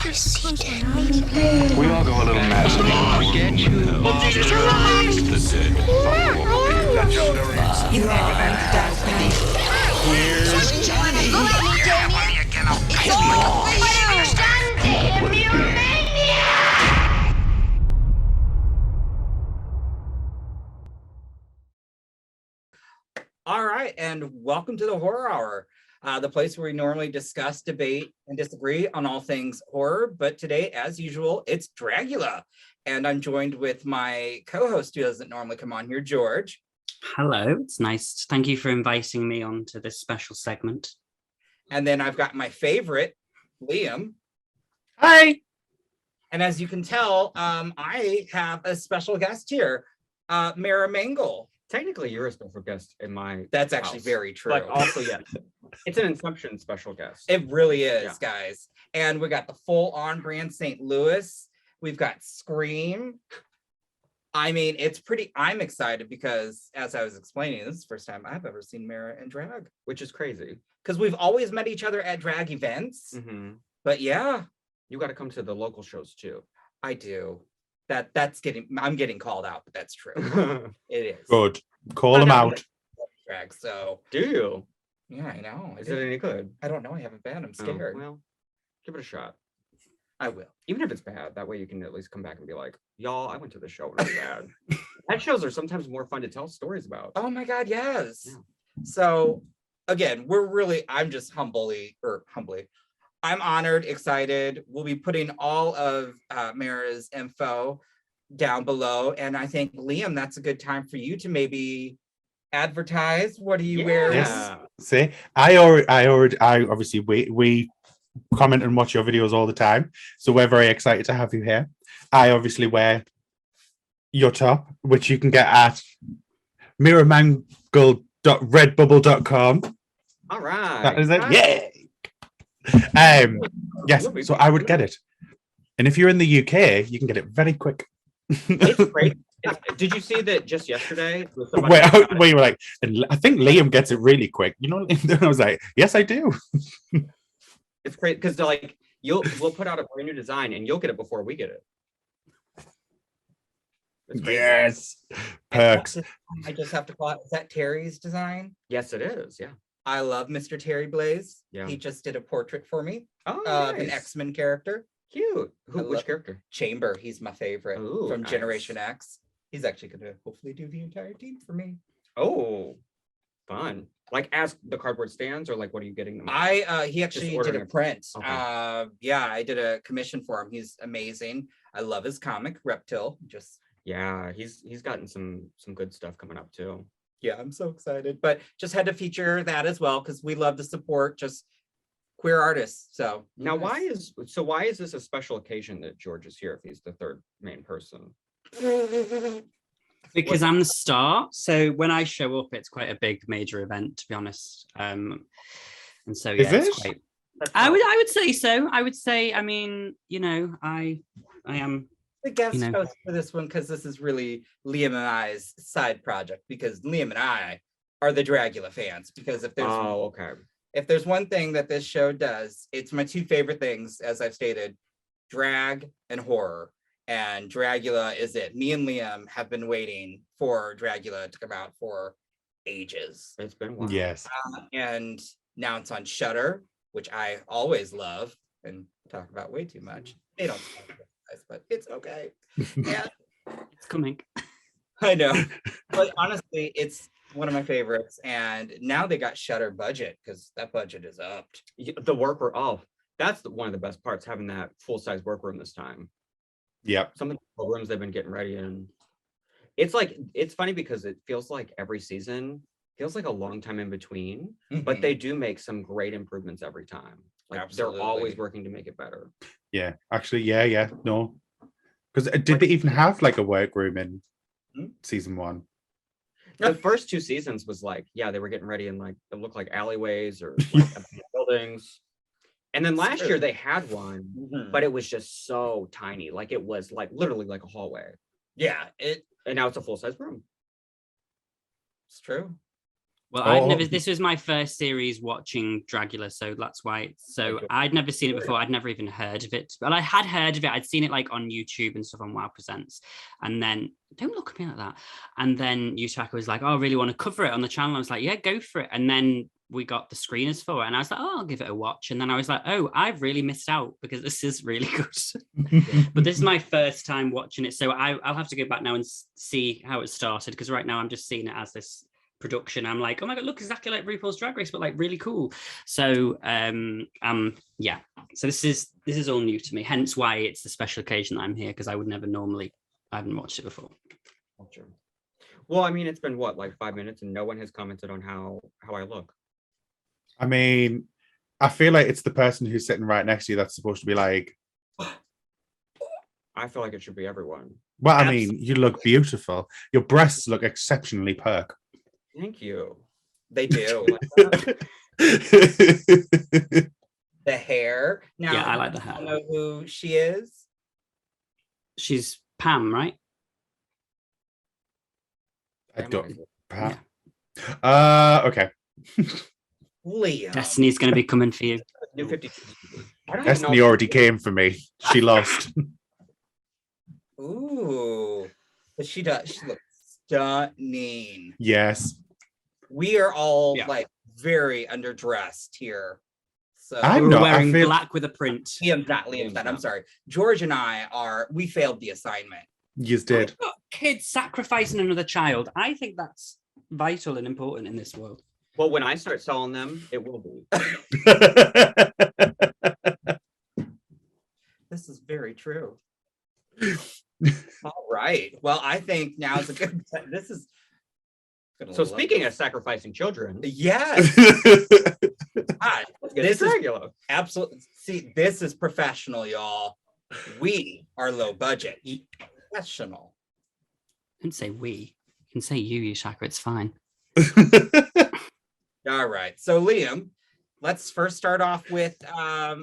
We all go a little mad. Get you. Here's Johnny. All right, and welcome to the Horror Hour, the place where we normally discuss, debate, and disagree on all things horror. But today, as usual, it's Dragula, and I'm joined with my co-host who doesn't normally come on here, George. Hello, it's nice. Thank you for inviting me onto this special segment. And then I've got my favorite, Liam. Hi. And as you can tell, I have a special guest here, Mera Mangle. Technically, you're a special guest in my That's actually house, very true. But also, yes, it's an Inception special guest. It really is, Yeah. guys. And we got the full-on brand St. Louis. We've got Scream. I mean, it's pretty, I'm excited because, as I was explaining, this is the first time I've ever seen Mera in drag. Which is crazy. Because we've always met each other at drag events. Mm-hmm. But yeah, You got to come to the local shows too. I do. I'm getting called out, but that's true. It is. Good. Call them out. Drag, so Do you? yeah, I know. Is it any good? I don't know. I haven't been. I'm Oh, scared. well, give it a shot. I will. Even if it's bad, that way you can at least come back and be like, y'all, I went to the show and it was bad. Bad shows are sometimes more fun to tell stories about. Oh my God, yes. Yeah. So again, I'm just humbly, I'm honored, excited. We'll be putting all of Mera's info down below. And I think, Liam, that's a good time for you to maybe advertise. What are you wearing? Yes. See, I obviously we comment and watch your videos all the time, so we're very excited to have you here. I obviously wear your top, which you can get at meramangle.redbubble.com. All right. That is it. Yay! Yes, so I would get it. And if you're in the UK, you can get it very quick. It's great. Did you see that just yesterday? Where you were like, and I think Liam gets it really quick. You know, I was like, yes, I do. It's great because like we'll put out a brand new design and you'll get it before we get it. It's crazy. Yes. Perks. I just have to call it. Is that Terry's design? Yes, it is. Yeah. I love Mr. Terry Blaze. Yeah. He just did a portrait for me Oh, of an nice. X-Men character. Cute. I Which love- character? Chamber. He's my favorite Ooh, from nice. Generation X. He's actually going to hopefully do the entire team for me. Oh, fun. Like as the cardboard stands, or like what are you getting them? He actually did ordering a it. print. Okay. Yeah, I did a commission for him. He's amazing. I love his comic, Reptile. Just Yeah, he's gotten some good stuff coming up too. yeah, I'm so excited. But just had to feature that as well because we love to support just queer artists. So Now, yes. why is this a special occasion that George is here if he's the third main person? Because I'm the star, so when I show up, it's quite a big major event, to be honest. And so yeah, Is it's it? quite. I would say so. I would say, I mean, you know, I am. the guest you know. host for this one because this is really Liam and I's side project because Liam and I are the Dragula fans. Because if there's one thing that this show does, it's my two favorite things, as I've stated, drag and horror. And Dragula is it. Me and Liam have been waiting for Dragula to come out for ages. It's been a while. Yes. And now it's on Shudder, which I always love and talk about way too much. They don't talk about this, but it's okay. Yeah, It's coming. I know. But honestly, it's one of my favorites. And now they got Shudder budget because that budget is upped. The workroom. Oh, that's one of the best parts, having that full-size workroom this time. Yep. Some of the rooms they've been getting ready in. It's funny because it feels like every season feels like a long time in between, but Mhm. they do make some great improvements every time. Like Absolutely. they're always working to make it better. Yeah. Actually, yeah. No. Because did they even have like a workroom in season one? The first two seasons was like, yeah, they were getting ready in like it looked like alleyways or like buildings. And then last year they had one, Mhm. but it was just so tiny. Like it was like literally like a hallway. Yeah, And now it's a full-size room. it's true. Well, Oh. this was my first series watching Dragula, so that's why. So I'd never seen it before. I'd never even heard of it, but I had heard of it. I'd seen it like on YouTube and stuff on Wow Presents. And then, don't look at me like that. And then Yutaka was like, oh, I really want to cover it on the channel. I was like, yeah, go for it. And then we got the screeners for it. And I was like, oh, I'll give it a watch. And then I was like, oh, I've really missed out because this is really good. But this is my first time watching it. So I'll have to go back now and see how it started, because right now I'm just seeing it as this production. I'm like, oh my god, look, exactly like RuPaul's Drag Race, but like really cool. So yeah, so this is all new to me, hence why it's the special occasion that I'm here, because I would never normally, I haven't watched it before. Well, I mean, it's been what, like 5 minutes, and no one has commented on how I look. I mean, I feel like it's the person who's sitting right next to you that's supposed to be like, I feel like it should be everyone. well, I mean, you look beautiful. Your breasts look exceptionally perk. Thank you. They do. I The hair. Now, Yeah, I like the I hair. know who she is. She's Pam, right? don't. Yeah. Okay. Liam. Destiny's going to be coming for you. New 52. I don't Destiny know. already came for me. She lost. Ooh. But she does. She looks stunning. Yes. We are all Yeah. like very underdressed here. So I'm We're not, I wearing feel- black with a print. Liam's not. I'm sorry. George and I we failed the assignment. You did. We've got kids sacrificing another child. I think that's vital and important in this world. Well, when I start selling them, it will be. This is very true. All right. Well, I think now's a good this is gonna So love speaking this. of sacrificing children, Yes. God, let's get this to is Dragula. absolutely, see, this is professional, y'all. We are low budget. Professional. I didn't say we. You can say you, Yutaka. It's fine. All right. So Liam, let's first start off with our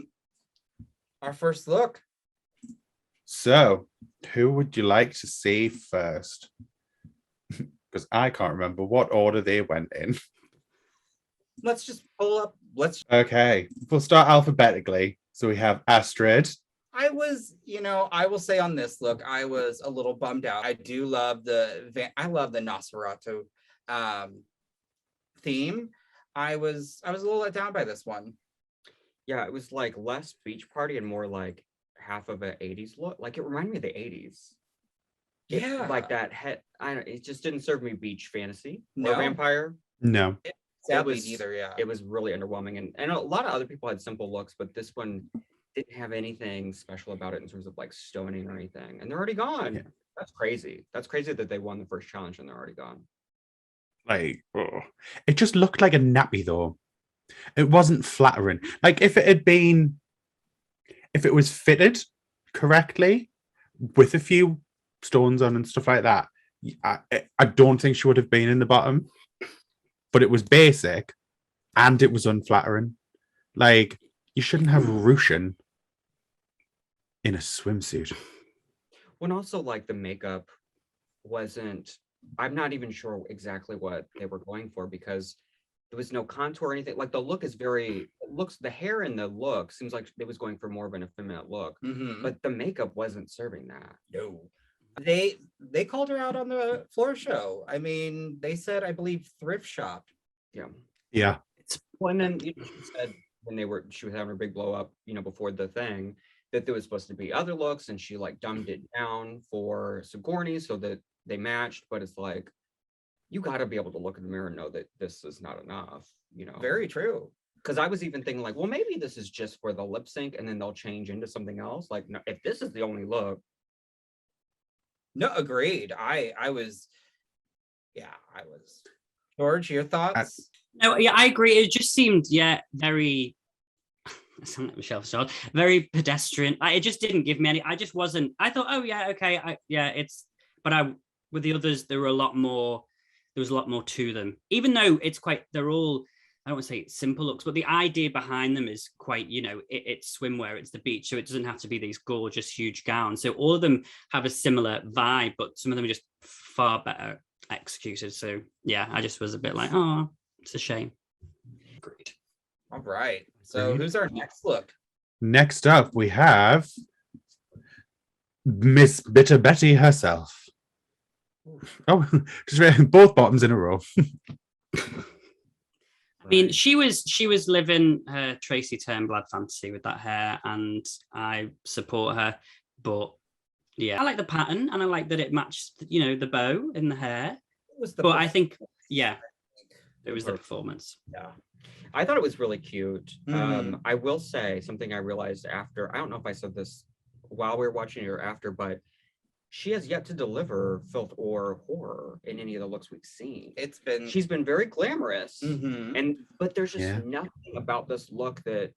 first look. So, who would you like to see first? Because I can't remember what order they went in. Let's just pull up. Okay, we'll start alphabetically. So we have Astrud. I will say on this look, I was a little bummed out. I do love I love the Nosferatu theme. I was a little let down by this one. Yeah, it was like less beach party and more like half of an 80s look. Like it reminded me of the 80s. Yeah. Like that head. I don't, it just didn't serve me beach fantasy No. or vampire. No. Sadly, was- neither, yeah. It was really underwhelming. And a lot of other people had simple looks, but this one didn't have anything special about it in terms of like stoning or anything. And they're already gone. Yeah. That's crazy. That's crazy that they won the first challenge and they're already gone. Like, oh. It just looked like a nappy, though. It wasn't flattering. Like, if it was fitted correctly with a few stones on and stuff like that, I don't think she would have been in the bottom. But it was basic and it was unflattering. Like, you shouldn't have ruching in a swimsuit. When also like the makeup wasn't, I'm not even sure exactly what they were going for because there was no contour or anything. Like the look is the hair in the look seems like it was going for more of an effeminate look, Mhm. but the makeup wasn't serving that. No. They called her out on the floor show. I mean, they said, I believe, thrift shop. Yeah. Yeah. Well, and then she said when she was having her big blow up, before the thing, that there was supposed to be other looks, and she like dumbed it down for Sigourney so that they matched. But it's like, you got to be able to look in the mirror and know that this is not enough. Very true. Because I was even thinking like, well, maybe this is just for the lip sync, and then they'll change into something else. Like, no, if this is the only look. No, agreed. I was. George, your thoughts? No, yeah, I agree. It just seemed, very. I sound like Michelle Visage, very pedestrian. It just didn't give me any. I just wasn't. I thought, oh yeah, okay, But with the others, there were a lot more. There was a lot more to them, even though they're all. I don't want to say simple looks, but the idea behind them is quite, it's swimwear, it's the beach, so it doesn't have to be these gorgeous, huge gowns. So all of them have a similar vibe, but some of them are just far better executed. So yeah, I just was a bit like, oh, It's a shame. Agreed. All right. So Agreed. who's our next look? Next up, we have Miss Bitter Betty herself. Oh, just both bottoms in a row. I mean, she was living her Tracy Turnblad fantasy with that hair, and I support her. But yeah, I like the pattern, and I like that it matched, the bow in the hair. But I think, it was the performance. Yeah, I thought it was really cute. Mhm. I will say something I realized after. I don't know if I said this while we were watching it or after, but she has yet to deliver filth or horror in any of the looks we've seen. She's been very glamorous, but there's just nothing about this look that,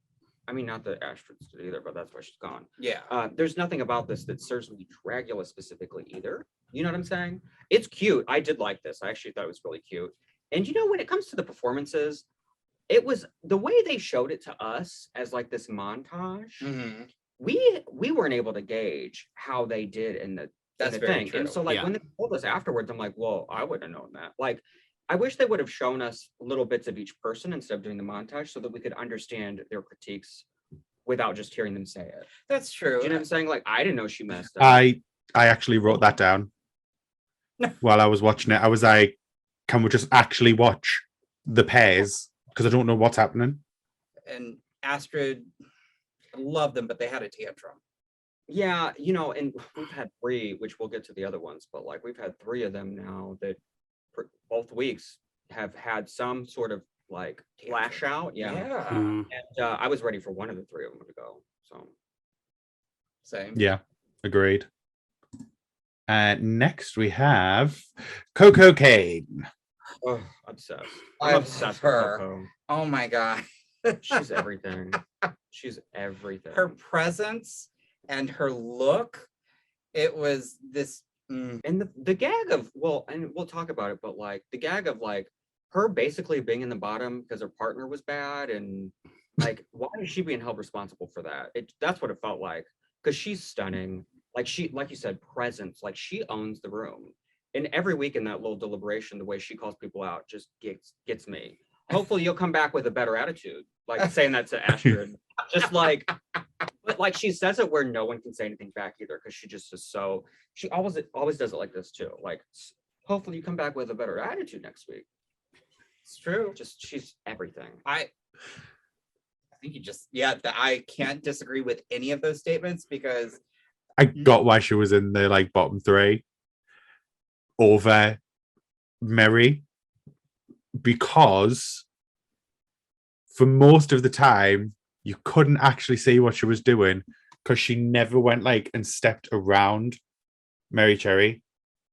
I mean, not that Astrud's did either, but that's why she's gone. Yeah. There's nothing about this that serves me Dragula specifically either. You know what I'm saying? It's cute. I did like this. I actually thought it was really cute. And when it comes to the performances, it was the way they showed it to us as like this montage. We weren't able to gauge how they did in the thing. True. And so like when they told us afterwards, I'm like, well, I wouldn't have known that. Like, I wish they would have shown us little bits of each person instead of doing the montage so that we could understand their critiques without just hearing them say it. That's true. Do you know what I'm saying? Like, I didn't know she messed up. I actually wrote that down while I was watching it. I was like, can we just actually watch the pairs? Because I don't know what's happening. And Astrud, love them, but they had a tantrum. Yeah, and we've had 3, which we'll get to the other ones, but like we've had 3 of them now that both weeks have had some sort of like lash out. Yeah. And I was ready for one of the 3 of them to go. So same. Yeah, agreed. Next we have Koco Caine. Oh, obsessed. I'm obsessed with with her. Coco. Oh my God. She's everything. She's everything. Her presence and her look, it was this. And the gag of, and we'll talk about it, but like the gag of like her basically being in the bottom because her partner was bad, and like why is she being held responsible for that? That's what it felt like, because she's stunning. Like like you said, presence. Like she owns the room. And every week in that little deliberation, the way she calls people out just gets me. Hopefully you'll come back with a better attitude. Like saying that to Astrud. Just like, but like she says it where no one can say anything back either, because she just is so, she always does it like this too. Like, hopefully you come back with a better attitude next week. It's true. Just she's everything. I think I can't disagree with any of those statements, because I got why she was in the like bottom 3 over Merrie, because for most of the time you couldn't actually see what she was doing, because she never went like and stepped around Merrie Cherry.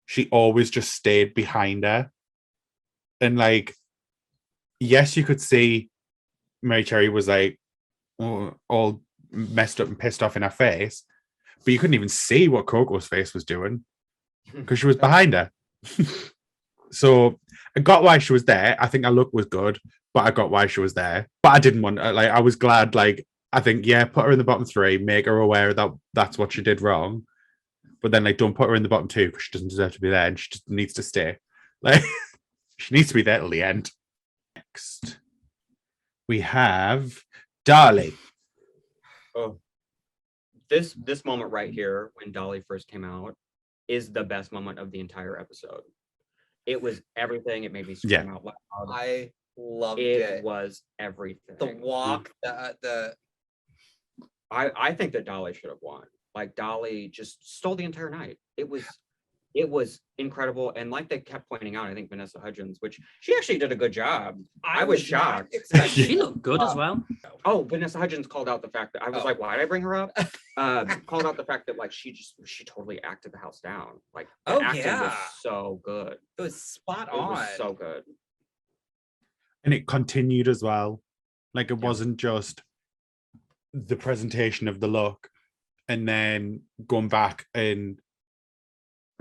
She always just stayed behind her. And like, yes, you could see Merrie Cherry was like all messed up and pissed off in her face, but you couldn't even see what Coco's face was doing because she was behind her. So I got why she was there. I think her look was good, but I got why she was there. But I didn't want, like, I was glad, like, I think, put her in the bottom 3, make her aware that that's what she did wrong. But then, like, don't put her in the bottom 2 because she doesn't deserve to be there, and she just needs to stay. Like, she needs to be there till the end. Next, we have Dahli. Oh, this moment right here when Dahli first came out is the best moment of the entire episode. It was everything. It made me scream out loud. I loved it. It was everything. The walk, I think that Dahli should have won. Like, Dahli just stole the entire night. It was incredible. And like they kept pointing out, I think Vanessa Hudgens, which she actually did a good job. I was shocked. She looked good as well. Oh, Vanessa Hudgens called out the fact that I was like, why did I bring her up? Called out the fact that like she totally acted the house down. Like, the acting was so good. It was spot It on. was so good. And it continued as well. Like, it wasn't just the presentation of the look and then going back and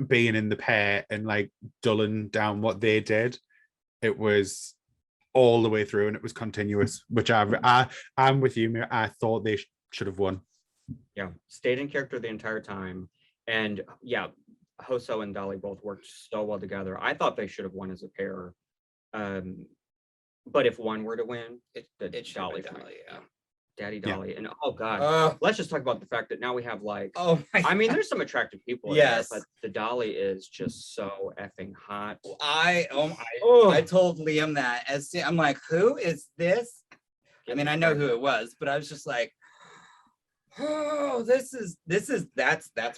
being in the pair and like dulling down what they did. It was all the way through and it was continuous, which I'm with you, Mira. I thought they should have won. Yeah, stayed in character the entire time. And yeah, Hoso and Dahli both worked so well together. I thought they should have won as a pair. But if one were to win, It should Dahli have for been me. Dahli, yeah. Daddy Yeah. Dahli. And oh god, Oh, let's just talk about the fact that now we have like oh my I mean, God. there's some attractive people in Yes. there, but the Dahli is just so effing hot. I Oh, told Liam that I'm like, who is this? I mean, I know who it was, but I was just like, oh, that's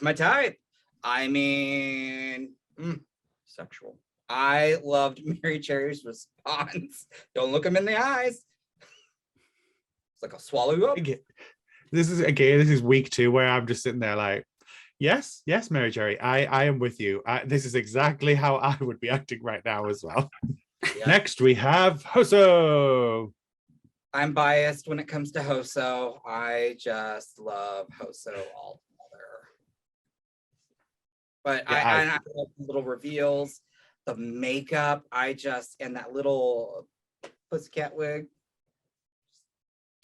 my type. I mean, sexual. I loved Merrie Cherry's response. Don't look him in the eyes. It's like I'll swallow you up. This is week 2 where I'm just sitting there like, yes, Merrie Cherry, I am with you. This is exactly how I would be acting right now as well. Yeah. Next, we have Hoso. I'm biased when it comes to Hoso. I just love Hoso altogether. But I love the little reveals, the makeup. And that little pussycat wig.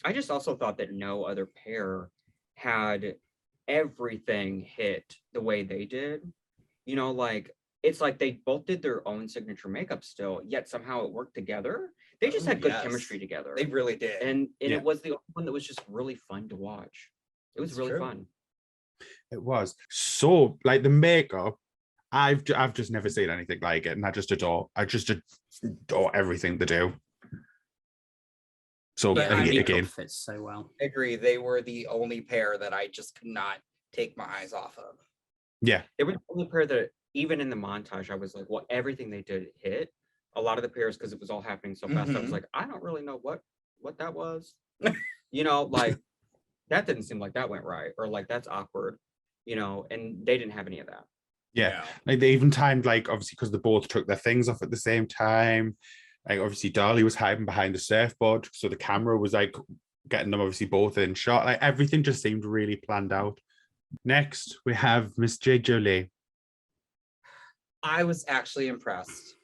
I just also thought that no other pair had everything hit the way they did. You know, like it's like they both did their own signature makeup still, yet somehow it worked together. They just had good chemistry together. They really did. And it was the only one that was just really fun to watch. It was really fun. It was. So like the makeup, I've just never seen anything like it, and I just adore everything they do. So Yeah, again, fits so well. I agree. They were the only pair that I just could not take my eyes off of. Yeah. They were the only pair that even in the montage, I was like, well, everything they did hit. A lot of the pairs, because it was all happening so fast, I was like, I don't really know what that was. You know, like that didn't seem like that went right, or like that's awkward, you know, and they didn't have any of that. Yeah. Like they even timed, like, obviously because they both took their things off at the same time. Like obviously Dahli was hiding behind the surfboard, so the camera was like getting them obviously both in shot. Like everything just seemed really planned out. Next, we have Miss Jade Jolie. I was actually impressed.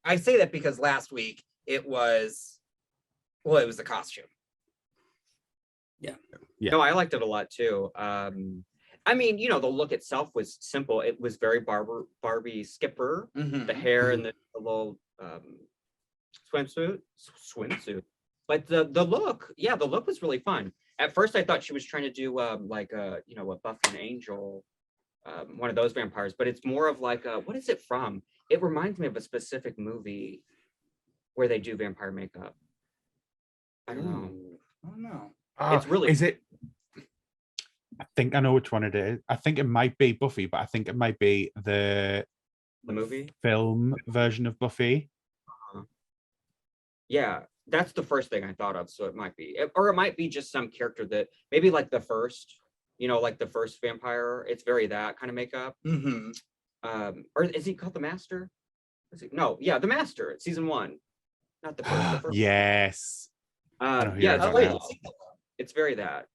I say that because last week it was the costume. Yeah. No, I liked it a lot too. I mean, you know, the look itself was simple. It was very Barbie Skipper, the hair and the little swimsuit. But the look, the look was really fun. At first, I thought she was trying to do like a Buffy and Angel, one of those vampires. But it's more of like what is it from? It reminds me of a specific movie where they do vampire makeup. I don't know. I don't know. It's really. Is it? I think I know which one it is. I think it might be Buffy, but I think it might be the movie film version of Buffy. Yeah, that's the first thing I thought of. So it might be, or it might be just some character that maybe like the first, like the first vampire. It's very that kind of makeup. Or is he called the Master? No, yeah, the Master. It's season 1, not the first. The first yes. It's very that.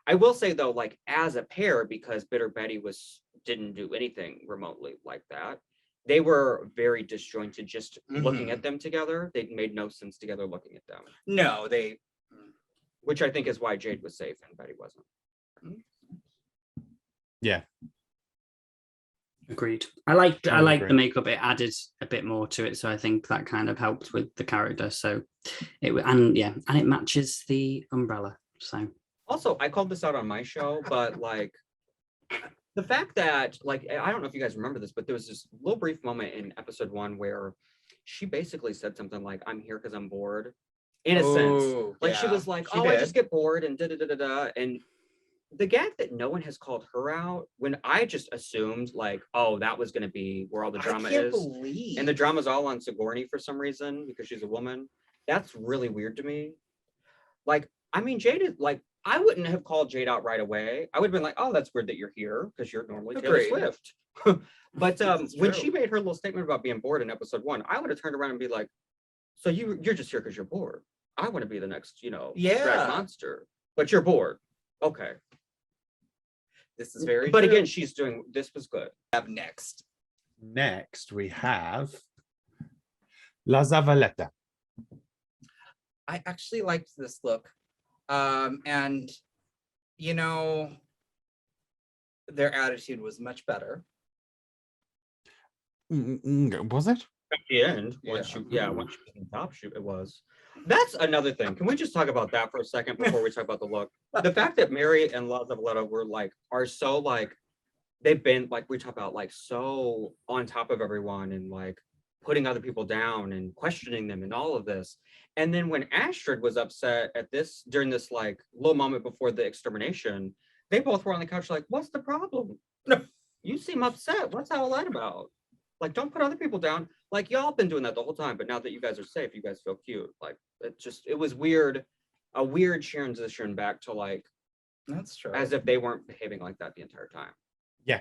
I will say though, like as a pair, because Bitter Betty didn't do anything remotely like that. They were very disjointed. Just looking at them together, they made no sense together. Looking at them, no, which I think is why Jade was safe and Betty wasn't. Yeah, agreed. I liked the makeup. It added a bit more to it, so I think that kind of helped with the character. So and it matches the umbrella. So. Also, I called this out on my show, but like the fact that, like, I don't know if you guys remember this, but there was this little brief moment in episode 1 where she basically said something like, I'm here because I'm bored. In a sense. Like she was like, I just get bored and da-da-da-da-da. And the gag that no one has called her out, when I just assumed like, oh, that was going to be where all the drama is. And the drama's all on Sigourney for some reason because she's a woman. That's really weird to me. Like, I mean, Jade is like, I wouldn't have called Jade out right away. I would have been like, oh, that's weird that you're here because you're normally Taylor Swift. But when she made her little statement about being bored in episode 1, I would have turned around and be like, so you're just here because you're bored. I want to be the next, drag monster, but you're bored. Okay. This is very But true. again, this was good. Next we have La Zavaleta. I actually liked this look. And their attitude was much better. Was it? At the end, once she was in top shoot, it was. That's another thing. Can we just talk about that for a second before we talk about the look? The fact that Merrie and Zavaleta were like are so like they've been like we talk about like so on top of everyone and like putting other people down and questioning them and all of this. And then when Astrud was upset at this during this like little moment before the extermination, they both were on the couch like, "What's the problem? You seem upset. What's all that about? Like, don't put other people down. Like, y'all been doing that the whole time, but now that you guys are safe, you guys feel cute." Like, it was weird, a weird transition back to like, that's true. as if they weren't behaving like that the entire time. Yeah.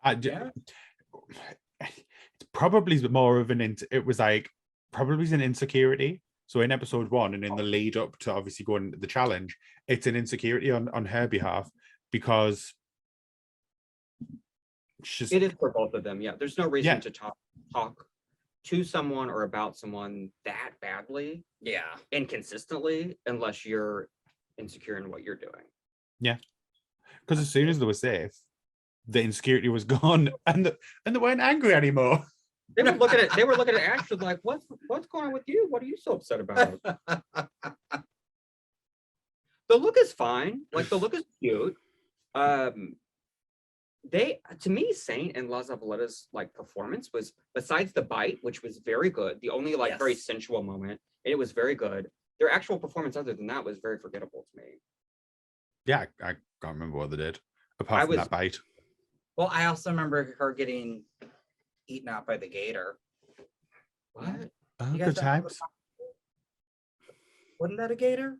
It's probably more of it was like probably an insecurity. So in episode 1 and in the lead up to obviously going into the challenge, it's an insecurity on her behalf because it is for both of them. Yeah, there's no reason to talk to someone or about someone that badly, and consistently, unless you're insecure in what you're doing. Yeah, because as soon as they were safe, the insecurity was gone, and they weren't angry anymore. They were looking at Astrud like, what's going on with you? What are you so upset about? The look is fine. Like the look is cute. They, to me, Saint and Zavaleta's like performance was, besides the bite, which was very good, the only like very sensual moment, and it was very good. Their actual performance, other than that, was very forgettable to me. Yeah, I can't remember what they did apart from that bite. Well, I also remember her getting eaten out by the gator. What? Oh, good times. Wasn't that a gator?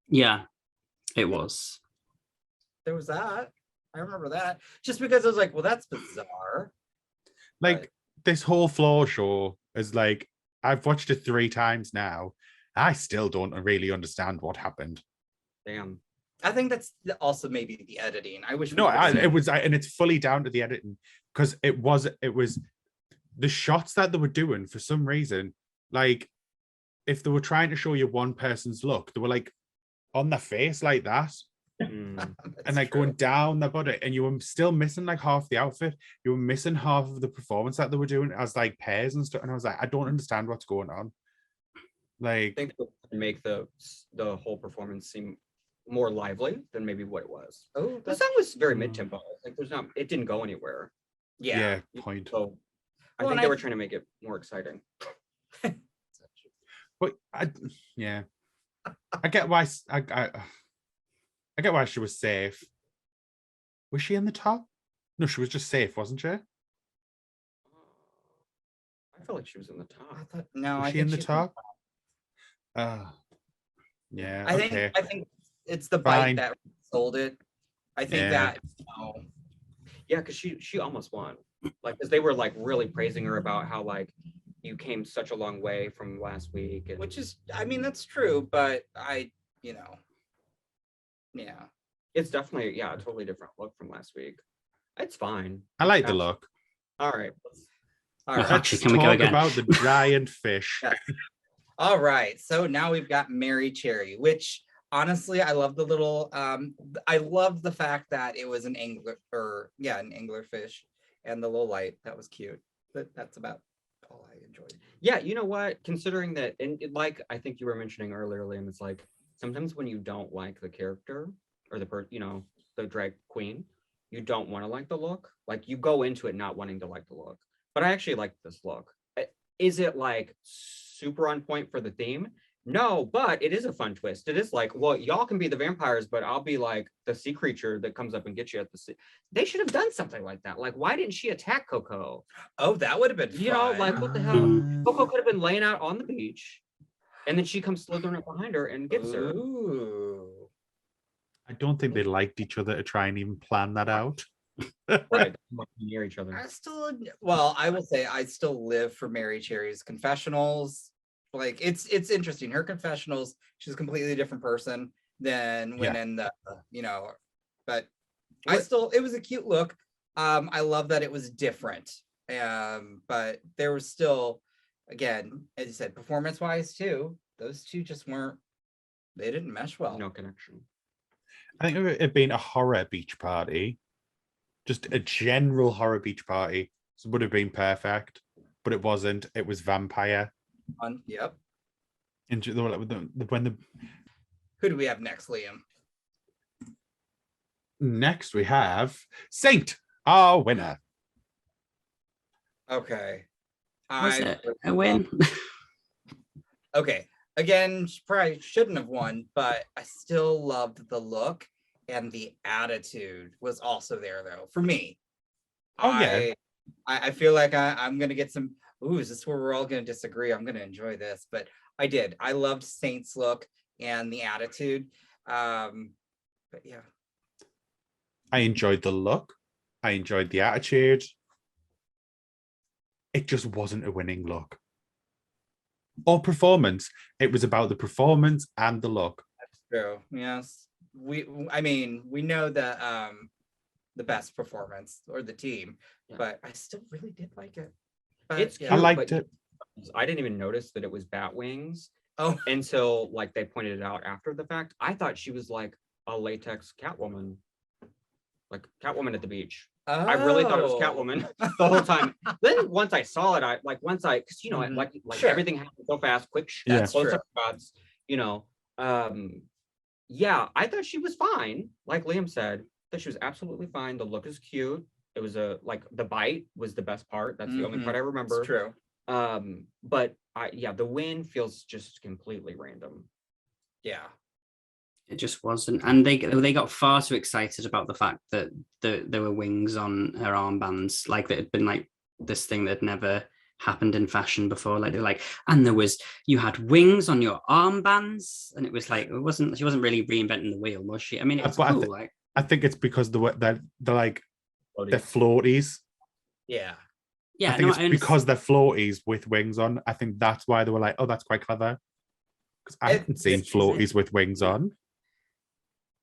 Yeah, it was. There was that. I remember that. Just because I was like, well, that's bizarre. Like this whole floor show is like, I've watched it 3 times now. I still don't really understand what happened. Damn. I think that's also maybe the editing. I wish. No, it was, and it's fully down to the editing because it was the shots that they were doing for some reason. Like, if they were trying to show you one person's look, they were like on their face like that, and like going down their body, and you were still missing like half the outfit. You were missing half of the performance that they were doing as like pairs and stuff. And I was like, I don't understand what's going on. Like, I think to make the whole performance seem more lively than maybe what it was. Oh, the song was very mid-tempo. Like it didn't go anywhere. Yeah, point. So I think they were trying to make it more exciting. But I get why I get why she was safe. Was she in the top? No, she was just safe, wasn't she? I felt like she was in the top. I thought no. Was she in the top? Yeah. I think it's the bite that sold it. I think that. Yeah, because she almost won. Like, because they were like really praising her about how like you came such a long way from last week, and which is, I mean, that's true, but it's definitely a totally different look from last week. It's fine. I like the look. All right. Let's talk about the giant fish. All right. So now we've got Merrie Cherry, which honestly, I love the little, I love the fact that it was an anglerfish and the little light. That was cute. But that's about all I enjoyed. Yeah, you know what? Considering that, and like I think you were mentioning earlier, Liam, it's like sometimes when you don't like the character or the drag queen, you don't want to like the look. Like you go into it not wanting to like the look. But I actually like this look. Is it like super on point for the theme? No, but it is a fun twist. It is like, well, y'all can be the vampires, but I'll be like the sea creature that comes up and gets you at the sea. They should have done something like that. Like, why didn't she attack Koco? Oh, that would have been fun. You know, like what the hell? Koco could have been laying out on the beach, and then she comes slithering up behind her and gets her. Ooh. I don't think they liked each other to try and even plan that out. Right, near each other. I will say I still live for Merrie Cherry's confessionals. Like it's interesting. Her confessionals, she's a completely different person than when in the but it was a cute look. I love that it was different. But there was still, again, as you said, performance-wise too, those two just they didn't mesh well. No connection. I think if it had been a horror beach party, just a general horror beach party, would have been perfect. but it wasn't. It was vampire. Yep. When the Who do we have next, Liam? next we have Saint, our winner. Okay. Was it a win? Okay. Again, she probably shouldn't have won, but I still loved the look, and the attitude was also there, though, for me. Oh, yeah. I feel like I'm gonna get some. Ooh, is this where we're all gonna disagree? I'm gonna enjoy this, but I did. I loved Saint's look and the attitude. But yeah, I enjoyed the look. I enjoyed the attitude. It just wasn't a winning look. Or performance. It was about the performance and the look. that's true. Yes, I mean, we know the best performance or the team, but I still really did like it. But, It's I liked it. I didn't even notice that it was bat wings Oh, until like they pointed it out after the fact. I thought she was like a latex Catwoman, like Catwoman at the beach. I really thought it was Catwoman the whole time. Then once I saw it, because you know, Mhm. like Sure. everything happened so fast, quick That's close true. up shots, you know. Yeah, I thought she was fine. Like Liam said, that she was absolutely fine. The look is cute. It was like the bite was the best part. That's the only part I remember. It's true. But the win feels just completely random. Yeah. It just wasn't, and they got far too excited about the fact that there were wings on her armbands, like that had been like this thing that had never happened in fashion before. Like they're like, and you had wings on your armbands, and it was like she wasn't really reinventing the wheel, was she? I mean, it's cool. I think it's because they're like they're floaties. Yeah. Yeah, I think it's because they're floaties with wings on. I think that's why they were like, oh, that's quite clever. Because I haven't seen floaties with wings on.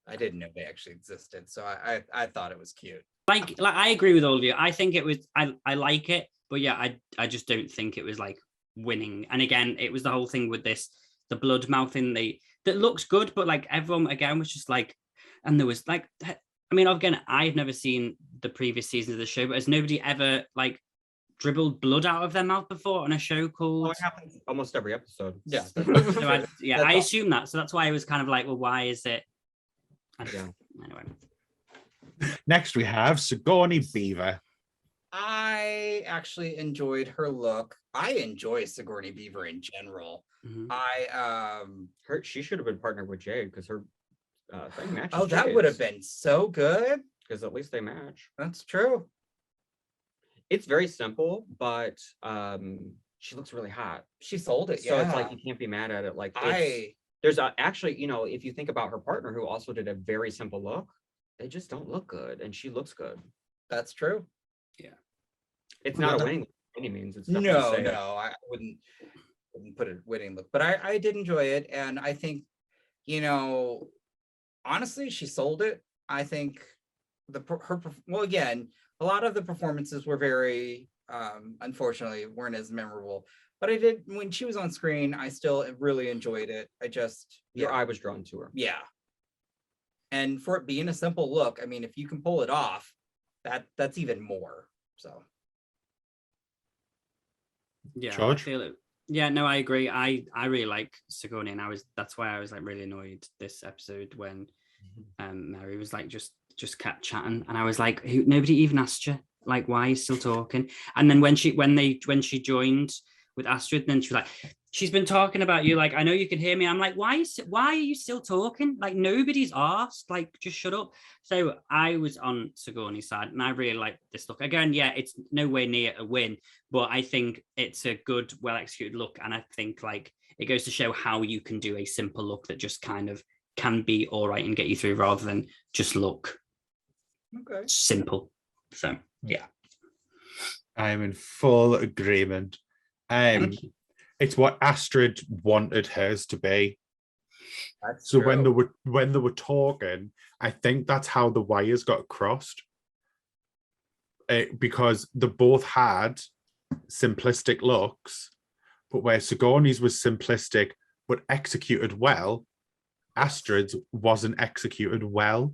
I didn't know they actually existed, so I thought it was cute. Like I agree with all of you. I think it was I like it, but yeah, I just don't think it was like winning. And again, it was the whole thing with the blood mouthing that looks good, but like everyone again was just like, and there was like, I mean, again, I've never seen the previous seasons of the show, but has nobody ever like dribbled blood out of their mouth before on a show called? Oh, it happens almost every episode. Yeah. So I assume that. So that's why I was kind of like, well, why is it? Anyway. Next, we have Sigourney Beaver. I actually enjoyed her look. I enjoy Sigourney Beaver in general. Mm-hmm. She should have been partnered with Jade because her thing matches. Oh, that would have been so good. Because at least they match. That's true. It's very simple, but she looks really hot. She sold it. So it's like you can't be mad at it. Like there's actually, you know, if you think about her partner who also did a very simple look, they just don't look good, and she looks good. That's true. Yeah, it's not a winning look by any means. It's no, I wouldn't put a winning look, but I did enjoy it, and I think, you know, honestly, she sold it. I think again, a lot of the performances were very unfortunately weren't as memorable. But I did, when she was on screen, I still really enjoyed it. Your eye was drawn to her. Yeah. And for it being a simple look, I mean, if you can pull it off, that's even more. So. Yeah. George? I feel it. Yeah, no, I agree. I really like Sigourney, and that's why I was like really annoyed this episode when Merrie was like just kept chatting, and I was like, nobody even asked you, like, why are you still talking? And then when she joined with Astrud, then she was like, she's been talking about you, like, I know you can hear me. I'm like, why are you still talking? Like, nobody's asked, like, just shut up. So I was on Sigourney's side, and I really like this look. Again, yeah, it's nowhere near a win, but I think it's a good, well executed look, and I think like it goes to show how you can do a simple look that just kind of can be all right and get you through, rather than just look simple. So yeah, I am in full agreement. It's what Astrud wanted hers to be. That's so true. when they were talking, I think that's how the wires got crossed. Because they both had simplistic looks, but where Sigourney's was simplistic but executed well, Astrud's wasn't executed well.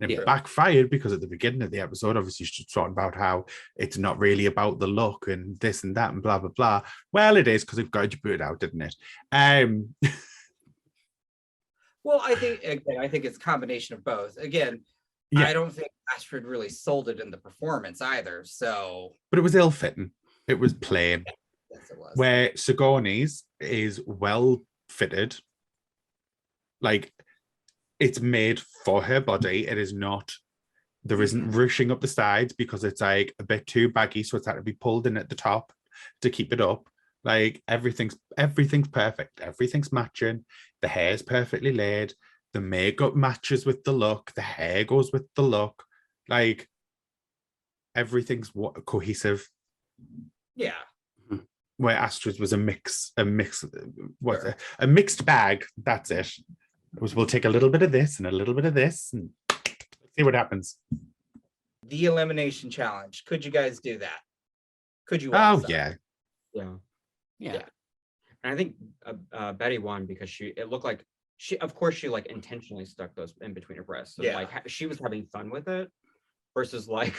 And it Yeah. backfired because at the beginning of the episode, obviously she's talking about how it's not really about the look and this and that and blah, blah, blah. Well, it is because it got it out, didn't it? Well, I think it's a combination of both. Again, Yeah. I don't think Astrud really sold it in the performance either. So, But it was ill-fitting. It was plain. yes, it was. Where Sigourney's is well fitted. Like, it's made for her body. It is not, there isn't rushing up the sides because it's like a bit too baggy, so it's had to be pulled in at the top to keep it up. Like, everything's perfect. Everything's matching. The hair's perfectly laid. The makeup matches with the look. The hair goes with the look. Like, everything's cohesive. Yeah. Where Astrud's was a mixed bag. That's it. It was, we'll take a little bit of this and a little bit of this and see what happens. The elimination challenge. Could you guys do that? Could you? all decide? Yeah. Yeah. And I think Betty won because it looked like she like intentionally stuck those in between her breasts. And, Yeah. like she was having fun with it versus like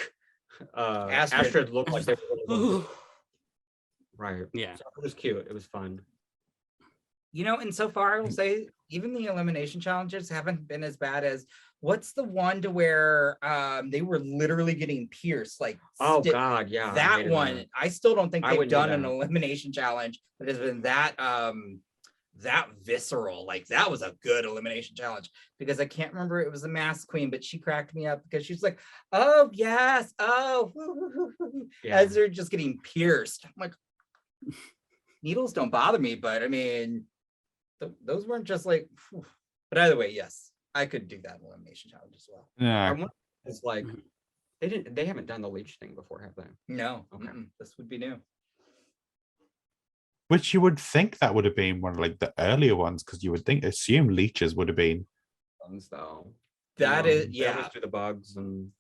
Astrud. Astrud looked like they were really right. Yeah. So it was cute. It was fun. You know, and so far I will say even the elimination challenges haven't been as bad as what's the one to where they were literally getting pierced like Oh God, yeah. I that hated one. that. I still don't think I they've wouldn't do done an that. elimination challenge that has been that that visceral. Like that was a good elimination challenge because I can't remember, it was the Mask Queen, but she cracked me up because she's like, oh yes, oh Yeah. as they're just getting pierced. I'm like, needles don't bother me, but I mean those weren't just like whew. But either way, yes, I could do that elimination challenge as well. I Yeah. wonder if it's like they haven't done the leech thing before, have they? No, Okay. this would be new. Which you would think that would have been one of like the earlier ones, because you would assume leeches would have been. Things though. That is, they yeah. always do the bugs and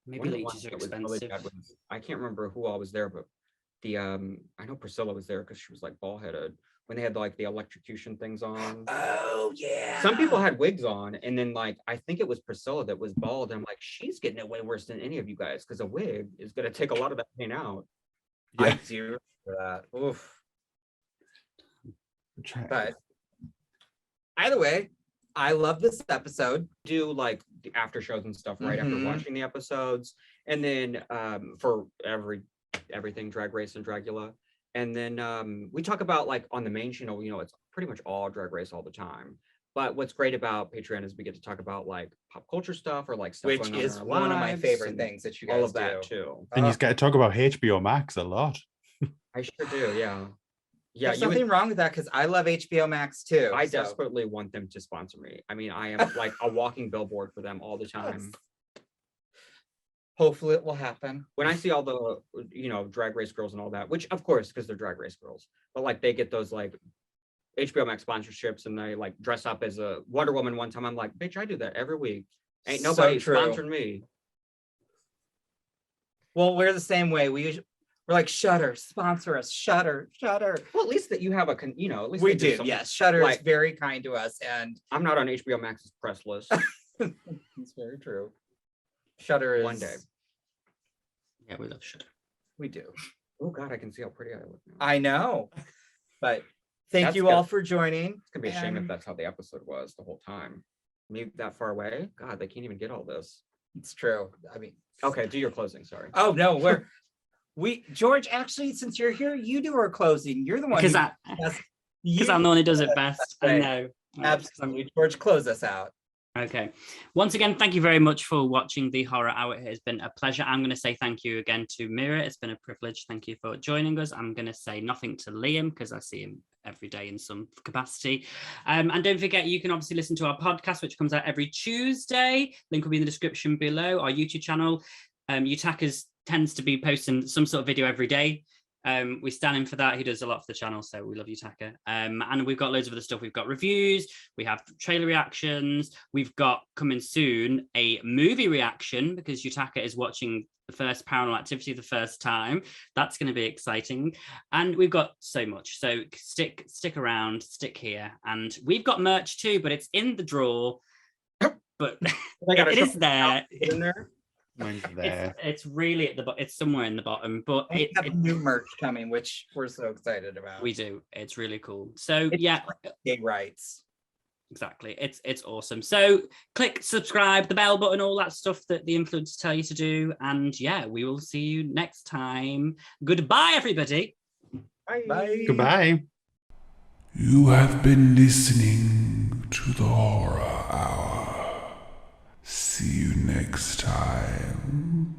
Maybe one of the leeches ones are that was really expensive. bad was- I can't remember who all was there, but the I know Priscilla was there because she was like bald headed when they had like the electrocution things on. Oh yeah. Some people had wigs on, and then like I think it was Priscilla that was bald. I'm like, she's getting it way worse than any of you guys because a wig is gonna take a lot of that pain out. I Yeah. do for that. Oof. But either way, I love this episode. Do like the after shows and stuff right after Mhm. watching the episodes, and then for everything Drag Race and Dragula, and then we talk about like on the main channel, you know, it's pretty much all Drag Race all the time. But what's great about Patreon is we get to talk about like pop culture stuff or like stuff Which going on in is our one of my lives favorite and things that you guys all of that do. too. And you get to talk about HBO Max a lot. I sure do, yeah. Yeah, There's you would- nothing wrong with that because I love HBO Max too. I so- desperately want them to sponsor me. I mean, I am like a walking billboard for them all the time. Hopefully it will happen. When I see all the, you know, Drag Race girls and all that, which of course, because they're Drag Race girls, but like they get those like HBO Max sponsorships and they like dress up as a Wonder Woman one time. I'm like, bitch, I do that every week. Ain't So nobody true. sponsoring me. Well, we're the same way. We're like Shudder, sponsor us, Shudder. Well, at least that you have you know, at least We they do, something. yes. Shudder is like- very kind to us, and I'm not on HBO Max's press list. it's very true. Shudder is One day. Yeah, we love Shudder. We do. Oh God, I can see how pretty I look now. I know. But thank That's you good. all for joining. It's gonna be a shame if and that's how the episode was the whole time. Me that far away? God, they can't even get all this. It's true. I mean, Okay, do your closing. Sorry. oh no, George, actually, since you're here, you do our closing. You're the one Because who I'm the one who does it best. I Right. know. absolutely. George, close us out. Okay. Once again, thank you very much for watching the Horror Hour. It has been a pleasure. I'm going to say thank you again to Mera. It's been a privilege. Thank you for joining us. I'm going to say nothing to Liam because I see him every day in some capacity. And don't forget, you can obviously listen to our podcast, which comes out every Tuesday. Link will be in the description below. Our YouTube channel. Yutaka tends to be posting some sort of video every day. We stand in for that. He does a lot for the channel, so we love Yutaka. And we've got loads of other stuff. We've got reviews, we have trailer reactions, we've got coming soon a movie reaction because Yutaka is watching the first Paranormal Activity the first time. That's going to be exciting. And we've got so much. So stick around, stick here. And we've got merch too, but it's in the drawer but I got it is there. in there. Mine's there. It's really at the bottom. It's somewhere in the bottom, but We have new merch coming, which we're so excited about. we do. It's really cool. So It's yeah, gay rights. exactly. It's awesome. So click subscribe, the bell button, all that stuff that the influencers tell you to do. And yeah, we will see you next time. Goodbye, everybody. Bye. Goodbye. You have been listening to the Horror Hour. See you next time.